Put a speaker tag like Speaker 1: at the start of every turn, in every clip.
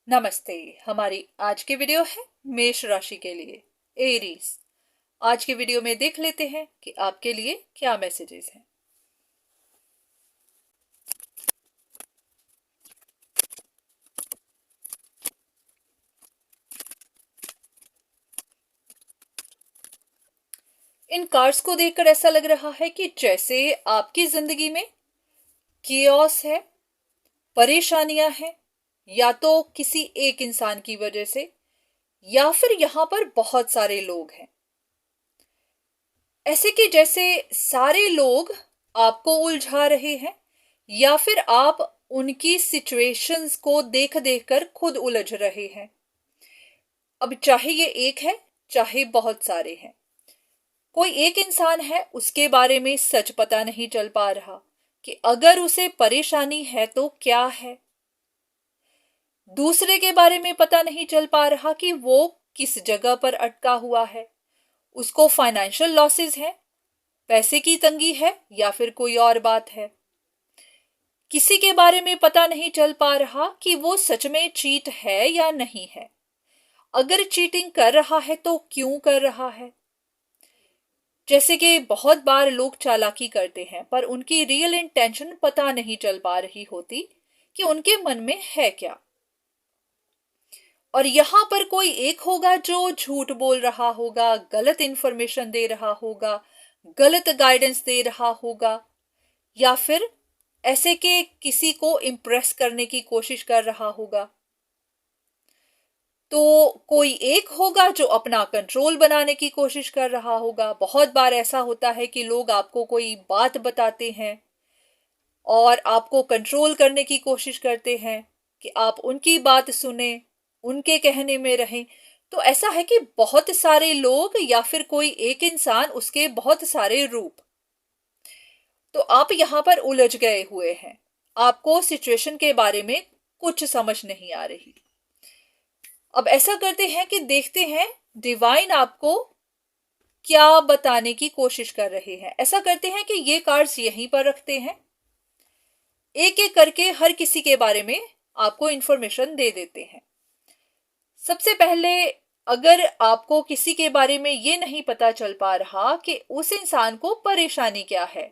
Speaker 1: नमस्ते। हमारी आज की वीडियो है मेष राशि के लिए, एरीज। आज के वीडियो में देख लेते हैं कि आपके लिए क्या मैसेजेस हैं। इन कार्ड्स को देखकर ऐसा लग रहा है कि जैसे आपकी जिंदगी में कियोस है, परेशानियां हैं, या तो किसी एक इंसान की वजह से, या फिर यहां पर बहुत सारे लोग हैं। ऐसे कि जैसे सारे लोग आपको उलझा रहे हैं, या फिर आप उनकी सिचुएशंस को देख देख कर खुद उलझ रहे हैं। अब चाहे ये एक है, चाहे बहुत सारे हैं, कोई एक इंसान है, उसके बारे में सच पता नहीं चल पा रहा कि अगर उसे परेशानी है तो क्या है। दूसरे के बारे में पता नहीं चल पा रहा कि वो किस जगह पर अटका हुआ है। उसको फाइनेंशियल लॉसेस है, पैसे की तंगी है, या फिर कोई और बात है। किसी के बारे में पता नहीं चल पा रहा कि वो सच में चीट है या नहीं है। अगर चीटिंग कर रहा है तो क्यों कर रहा है। जैसे कि बहुत बार लोग चालाकी करते हैं, पर उनकी रियल इंटेंशन पता नहीं चल पा रही होती कि उनके मन में है क्या। और यहां पर कोई एक होगा जो झूठ बोल रहा होगा, गलत इंफॉर्मेशन दे रहा होगा, गलत गाइडेंस दे रहा होगा, या फिर ऐसे के किसी को इम्प्रेस करने की कोशिश कर रहा होगा। तो कोई एक होगा जो अपना कंट्रोल बनाने की कोशिश कर रहा होगा। बहुत बार ऐसा होता है कि लोग आपको कोई बात बताते हैं और आपको कंट्रोल करने की कोशिश करते हैं कि आप उनकी बात सुने, उनके कहने में रहें। तो ऐसा है कि बहुत सारे लोग या फिर कोई एक इंसान, उसके बहुत सारे रूप। तो आप यहां पर उलझ गए हुए हैं। आपको सिचुएशन के बारे में कुछ समझ नहीं आ रही। अब ऐसा करते हैं कि देखते हैं डिवाइन आपको क्या बताने की कोशिश कर रहे हैं। ऐसा करते हैं कि ये कार्ड्स यहीं पर रखते हैं, एक एक करके हर किसी के बारे में आपको इंफॉर्मेशन दे देते हैं। सबसे पहले, अगर आपको किसी के बारे में ये नहीं पता चल पा रहा कि उस इंसान को परेशानी क्या है,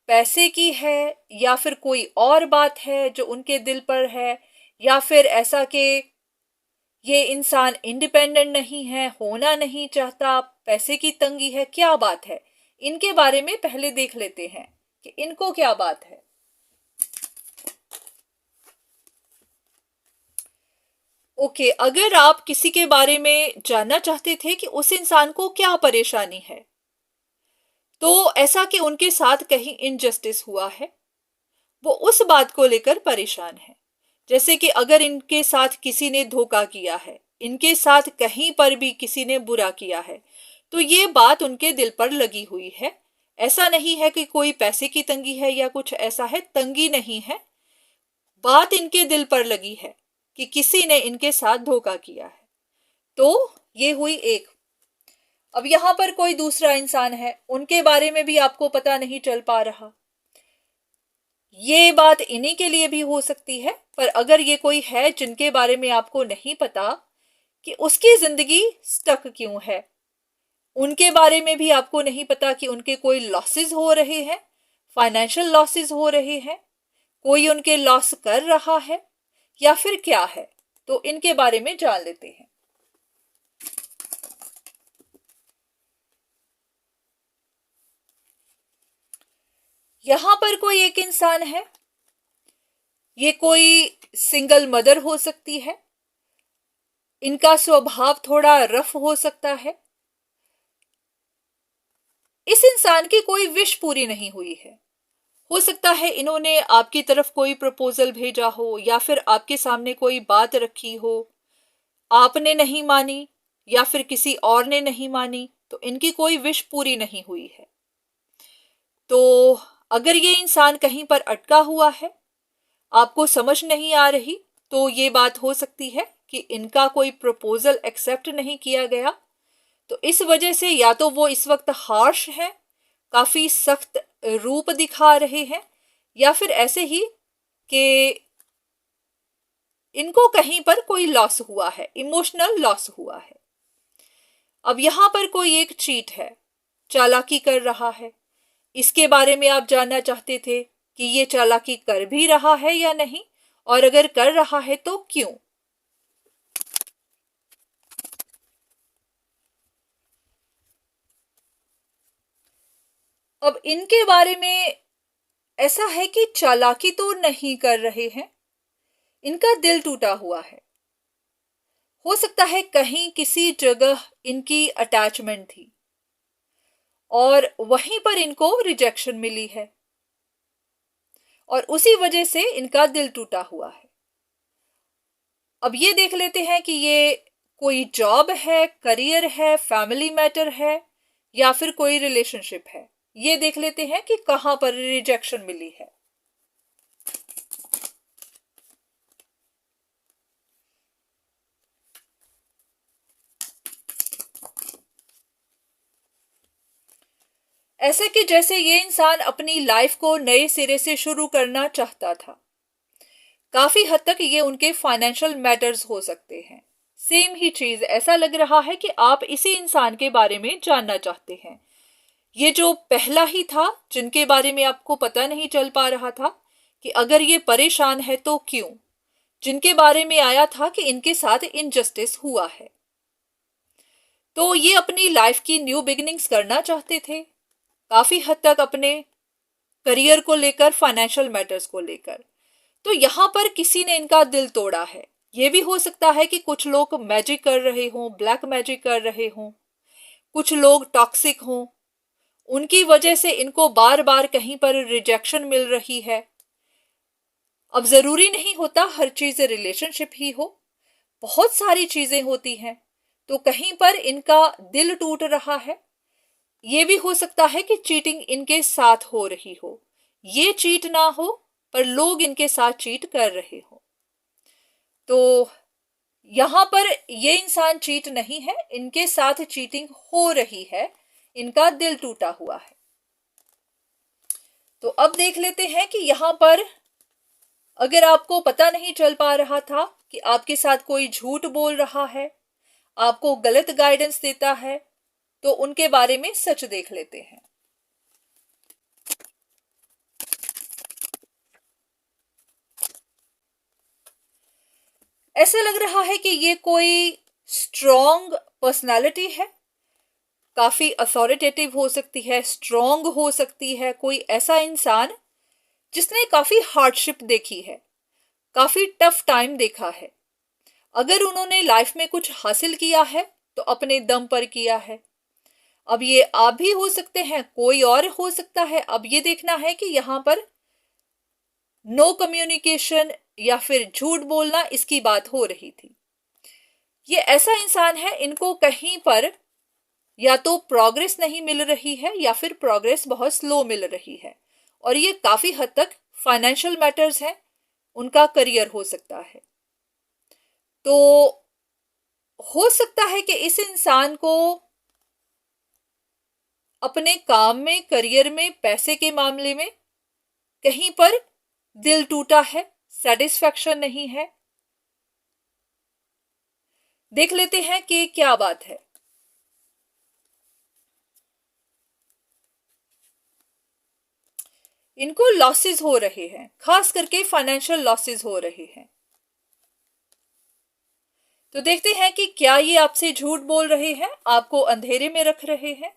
Speaker 1: पैसे की है या फिर कोई और बात है जो उनके दिल पर है, या फिर ऐसा कि ये इंसान इंडिपेंडेंट नहीं है, होना नहीं चाहता, पैसे की तंगी है, क्या बात है, इनके बारे में पहले देख लेते हैं कि इनको क्या बात है। ओके, अगर आप किसी के बारे में जानना चाहते थे कि उस इंसान को क्या परेशानी है, तो ऐसा कि उनके साथ कहीं इनजस्टिस हुआ है, वो उस बात को लेकर परेशान है। जैसे कि अगर इनके साथ किसी ने धोखा किया है, इनके साथ कहीं पर भी किसी ने बुरा किया है, तो ये बात उनके दिल पर लगी हुई है। ऐसा नहीं है कि कोई पैसे की तंगी है या कुछ ऐसा है, तंगी नहीं है, बात इनके दिल पर लगी है कि किसी ने इनके साथ धोखा किया है। तो ये हुई एक। अब यहां पर कोई दूसरा इंसान है, उनके बारे में भी आपको पता नहीं चल पा रहा। ये बात इन्हीं के लिए भी हो सकती है, पर अगर ये कोई है जिनके बारे में आपको नहीं पता कि उसकी जिंदगी स्टक क्यों है, उनके बारे में भी आपको नहीं पता कि उनके कोई लॉसेस हो रहे हैं, फाइनेंशियल लॉसेस हो रहे हैं, कोई उनके लॉस कर रहा है, या फिर क्या है, तो इनके बारे में जान लेते हैं। यहां पर कोई एक इंसान है, ये कोई सिंगल मदर हो सकती है। इनका स्वभाव थोड़ा रफ हो सकता है। इस इंसान की कोई विश पूरी नहीं हुई है। हो सकता है इन्होंने आपकी तरफ कोई प्रपोजल भेजा हो, या फिर आपके सामने कोई बात रखी हो, आपने नहीं मानी, या फिर किसी और ने नहीं मानी, तो इनकी कोई विश पूरी नहीं हुई है। तो अगर ये इंसान कहीं पर अटका हुआ है, आपको समझ नहीं आ रही, तो ये बात हो सकती है कि इनका कोई प्रपोजल एक्सेप्ट नहीं किया गया। तो इस वजह से या तो वो इस वक्त हार्श है, काफी सख्त रूप दिखा रहे हैं, या फिर ऐसे ही कि इनको कहीं पर कोई लॉस हुआ है, इमोशनल लॉस हुआ है। अब यहां पर कोई एक चीट है, चालाकी कर रहा है, इसके बारे में आप जानना चाहते थे कि ये चालाकी कर भी रहा है या नहीं, और अगर कर रहा है तो क्यों। अब इनके बारे में ऐसा है कि चालाकी तो नहीं कर रहे हैं, इनका दिल टूटा हुआ है। हो सकता है कहीं किसी जगह इनकी अटैचमेंट थी और वहीं पर इनको रिजेक्शन मिली है और उसी वजह से इनका दिल टूटा हुआ है। अब ये देख लेते हैं कि ये कोई जॉब है, करियर है, फैमिली मैटर है या फिर कोई रिलेशनशिप है। ये देख लेते हैं कि कहां पर रिजेक्शन मिली है। ऐसे कि जैसे ये इंसान अपनी लाइफ को नए सिरे से शुरू करना चाहता था। काफी हद तक ये उनके फाइनेंशियल मैटर्स हो सकते हैं। सेम ही चीज, ऐसा लग रहा है कि आप इसी इंसान के बारे में जानना चाहते हैं। ये जो पहला ही था जिनके बारे में आपको पता नहीं चल पा रहा था कि अगर ये परेशान है तो क्यों, जिनके बारे में आया था कि इनके साथ इनजस्टिस हुआ है, तो ये अपनी लाइफ की न्यू बिगिनिंग्स करना चाहते थे, काफी हद तक अपने करियर को लेकर, फाइनेंशियल मैटर्स को लेकर। तो यहां पर किसी ने इनका दिल तोड़ा है। यह भी हो सकता है कि कुछ लोग मैजिक कर रहे हों, ब्लैक मैजिक कर रहे हों, कुछ लोग टॉक्सिक हों, उनकी वजह से इनको बार बार कहीं पर रिजेक्शन मिल रही है। अब जरूरी नहीं होता हर चीज रिलेशनशिप ही हो, बहुत सारी चीजें होती हैं। तो कहीं पर इनका दिल टूट रहा है। ये भी हो सकता है कि चीटिंग इनके साथ हो रही हो, ये चीट ना हो पर लोग इनके साथ चीट कर रहे हो। तो यहां पर ये इंसान चीट नहीं है, इनके साथ चीटिंग हो रही है, इनका दिल टूटा हुआ है। तो अब देख लेते हैं कि यहां पर अगर आपको पता नहीं चल पा रहा था कि आपके साथ कोई झूठ बोल रहा है, आपको गलत गाइडेंस देता है, तो उनके बारे में सच देख लेते हैं। ऐसा लग रहा है कि ये कोई स्ट्रॉन्ग पर्सनालिटी है, काफी अथॉरिटेटिव हो सकती है, स्ट्रॉन्ग हो सकती है। कोई ऐसा इंसान जिसने काफी हार्डशिप देखी है, काफी टफ टाइम देखा है। अगर उन्होंने लाइफ में कुछ हासिल किया है तो अपने दम पर किया है। अब ये आप भी हो सकते हैं, कोई और हो सकता है। अब ये देखना है कि यहां पर नो कम्युनिकेशन या फिर झूठ बोलना, इसकी बात हो रही थी। ये ऐसा इंसान है, इनको कहीं पर या तो प्रोग्रेस नहीं मिल रही है या फिर प्रोग्रेस बहुत स्लो मिल रही है, और ये काफी हद तक फाइनेंशियल मैटर्स हैं, उनका करियर हो सकता है। तो हो सकता है कि इस इंसान को अपने काम में, करियर में, पैसे के मामले में कहीं पर दिल टूटा है, सेटिस्फैक्शन नहीं है। देख लेते हैं कि क्या बात है। इनको लॉसेस हो रहे हैं, खास करके फाइनेंशियल लॉसेस हो रहे हैं। तो देखते हैं कि क्या ये आपसे झूठ बोल रहे हैं, आपको अंधेरे में रख रहे हैं।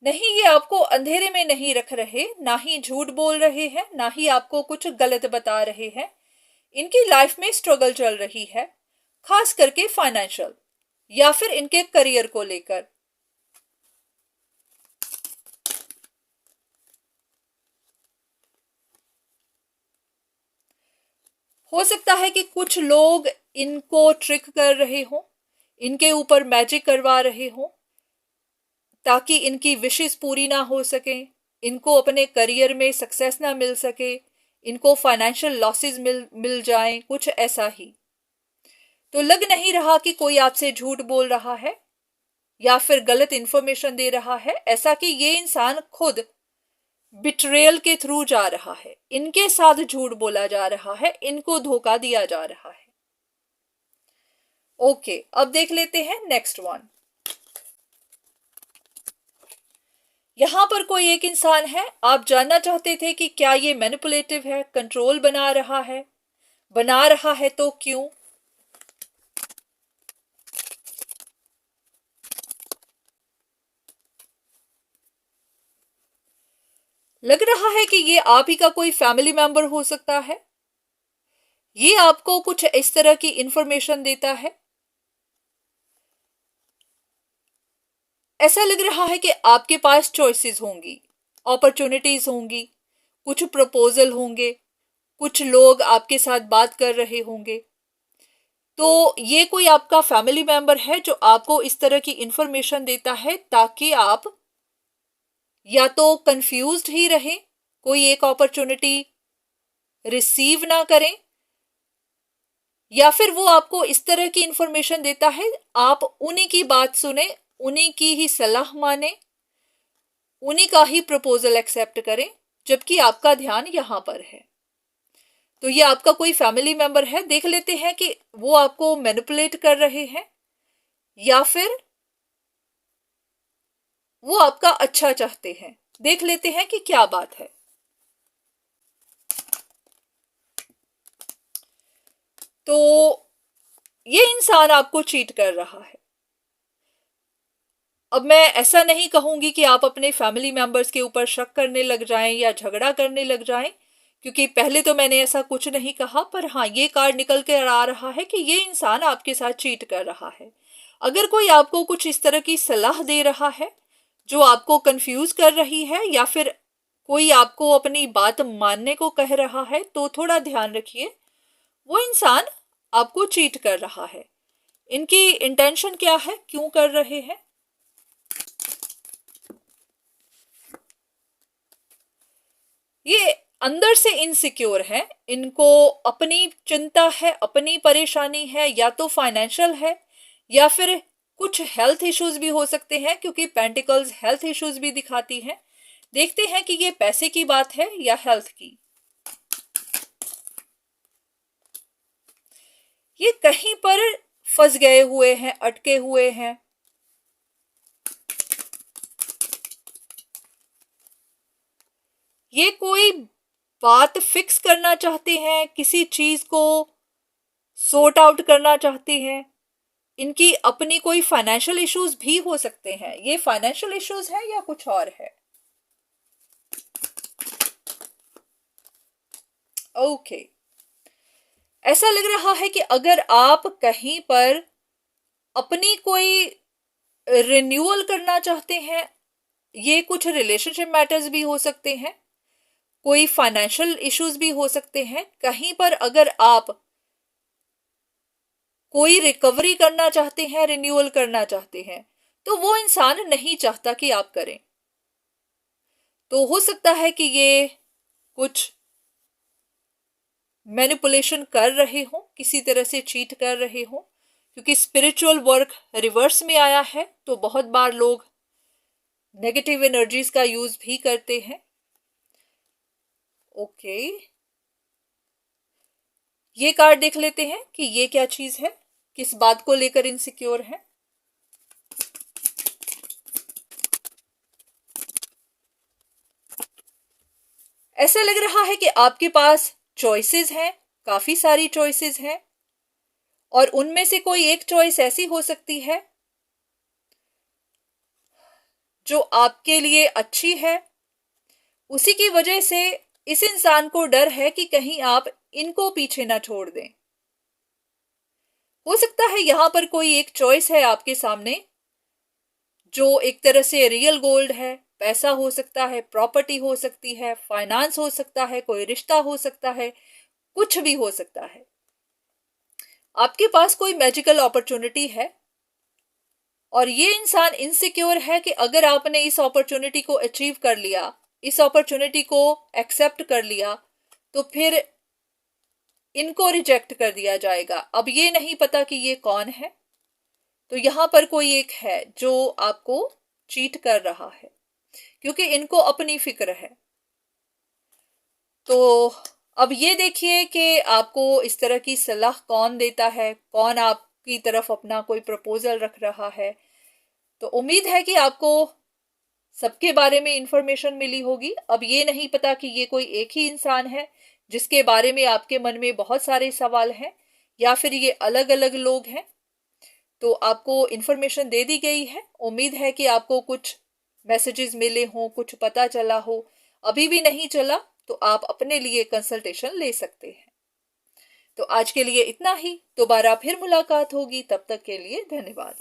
Speaker 1: नहीं, ये आपको अंधेरे में नहीं रख रहे, ना ही झूठ बोल रहे हैं, ना ही आपको कुछ गलत बता रहे हैं। इनकी लाइफ में स्ट्रगल चल रही है, खास करके फाइनेंशियल या फिर इनके करियर को लेकर। हो सकता है कि कुछ लोग इनको ट्रिक कर रहे हो, इनके ऊपर मैजिक करवा रहे हो ताकि इनकी विशेस पूरी ना हो सके, इनको अपने करियर में सक्सेस ना मिल सके, इनको फाइनेंशियल लॉसेस मिल जाएं, कुछ ऐसा ही। तो लग नहीं रहा कि कोई आपसे झूठ बोल रहा है या फिर गलत इंफॉर्मेशन दे रहा है, ऐसा कि ये इंसान खुद बिट्रेयल के थ्रू जा रहा है, इनके साथ झूठ बोला जा रहा है, इनको धोखा दिया जा रहा है। ओके, अब देख लेते हैं नेक्स्ट वन। यहां पर कोई एक इंसान है, आप जानना चाहते थे कि क्या ये मैनिपुलेटिव है, कंट्रोल बना रहा है तो क्यों। लग रहा है कि ये आप ही का कोई फैमिली मेंबर हो सकता है। ये आपको कुछ इस तरह की इंफॉर्मेशन देता है, ऐसा लग रहा है कि आपके पास चॉइसेस होंगी, अपॉर्चुनिटीज होंगी, कुछ प्रपोजल होंगे, कुछ लोग आपके साथ बात कर रहे होंगे। तो ये कोई आपका फैमिली मेंबर है जो आपको इस तरह की इंफॉर्मेशन देता है ताकि आप या तो कंफ्यूज्ड ही रहें, कोई एक अपॉर्चुनिटी रिसीव ना करें, या फिर वो आपको इस तरह की इंफॉर्मेशन देता है आप उन्हीं की बात सुने, उन्हीं की ही सलाह माने, उन्हीं का ही प्रपोजल एक्सेप्ट करें, जबकि आपका ध्यान यहां पर है। तो ये आपका कोई फैमिली मेंबर है। देख लेते हैं कि वो आपको मैनिपुलेट कर रहे हैं या फिर वो आपका अच्छा चाहते हैं। देख लेते हैं कि क्या बात है। तो ये इंसान आपको चीट कर रहा है। अब मैं ऐसा नहीं कहूंगी कि आप अपने फैमिली मेंबर्स के ऊपर शक करने लग जाएं या झगड़ा करने लग जाएं, क्योंकि पहले तो मैंने ऐसा कुछ नहीं कहा, पर हाँ, ये कार्ड निकल कर आ रहा है कि ये इंसान आपके साथ चीट कर रहा है। अगर कोई आपको कुछ इस तरह की सलाह दे रहा है जो आपको कंफ्यूज कर रही है, या फिर कोई आपको अपनी बात मानने को कह रहा है, तो थोड़ा ध्यान रखिए, वो इंसान आपको चीट कर रहा है। इनकी इंटेंशन क्या है, क्यों कर रहे हैं। ये अंदर से इनसिक्योर है, इनको अपनी चिंता है, अपनी परेशानी है, या तो फाइनेंशियल है या फिर कुछ हेल्थ इश्यूज भी हो सकते हैं, क्योंकि पेंटिकल्स हेल्थ इश्यूज भी दिखाती हैं। देखते हैं कि ये पैसे की बात है या हेल्थ की। ये कहीं पर फंस गए हुए हैं, अटके हुए हैं। ये कोई बात फिक्स करना चाहते हैं, किसी चीज को सॉर्ट आउट करना चाहते हैं। इनकी अपनी कोई फाइनेंशियल इश्यूज भी हो सकते हैं। ये फाइनेंशियल इश्यूज है या कुछ और है। ओके, ऐसा लग रहा है कि अगर आप कहीं पर अपनी कोई रिन्यूअल करना चाहते हैं, ये कुछ रिलेशनशिप मैटर्स भी हो सकते हैं, कोई फाइनेंशियल इश्यूज भी हो सकते हैं। कहीं पर अगर आप कोई रिकवरी करना चाहते हैं, रिन्यूअल करना चाहते हैं, तो वो इंसान नहीं चाहता कि आप करें। तो हो सकता है कि ये कुछ मैनिपुलेशन कर रहे हो, किसी तरह से चीट कर रहे हो, क्योंकि स्पिरिचुअल वर्क रिवर्स में आया है, तो बहुत बार लोग नेगेटिव एनर्जीज का यूज भी करते हैं। ओके, ये कार्ड देख लेते हैं कि ये क्या चीज है, किस बात को लेकर इनसिक्योर है। ऐसा लग रहा है कि आपके पास चॉइसेस हैं, काफी सारी चॉइसेस हैं, और उनमें से कोई एक चॉइस ऐसी हो सकती है जो आपके लिए अच्छी है। उसी की वजह से इस इंसान को डर है कि कहीं आप इनको पीछे ना छोड़ दें। हो सकता है यहां पर कोई एक चॉइस है आपके सामने जो एक तरह से रियल गोल्ड है। पैसा हो सकता है, प्रॉपर्टी हो सकती है, फाइनेंस हो सकता है, कोई रिश्ता हो सकता है, कुछ भी हो सकता है। आपके पास कोई मैजिकल अपॉर्चुनिटी है और ये इंसान इनसिक्योर है कि अगर आपने इस अपॉर्चुनिटी को अचीव कर लिया, इस अपॉर्चुनिटी को एक्सेप्ट कर लिया, तो फिर इनको रिजेक्ट कर दिया जाएगा। अब ये नहीं पता कि ये कौन है। तो यहां पर कोई एक है जो आपको चीट कर रहा है, क्योंकि इनको अपनी फिक्र है। तो अब ये देखिए कि आपको इस तरह की सलाह कौन देता है, कौन आपकी तरफ अपना कोई प्रपोजल रख रहा है। तो उम्मीद है कि आपको सबके बारे में इंफॉर्मेशन मिली होगी। अब ये नहीं पता कि ये कोई एक ही इंसान है जिसके बारे में आपके मन में बहुत सारे सवाल हैं, या फिर ये अलग अलग लोग हैं। तो आपको इंफॉर्मेशन दे दी गई है। उम्मीद है कि आपको कुछ मैसेजेस मिले हों, कुछ पता चला हो। अभी भी नहीं चला तो आप अपने लिए कंसल्टेशन ले सकते हैं। तो आज के लिए इतना ही। दोबारा फिर मुलाकात होगी, तब तक के लिए धन्यवाद।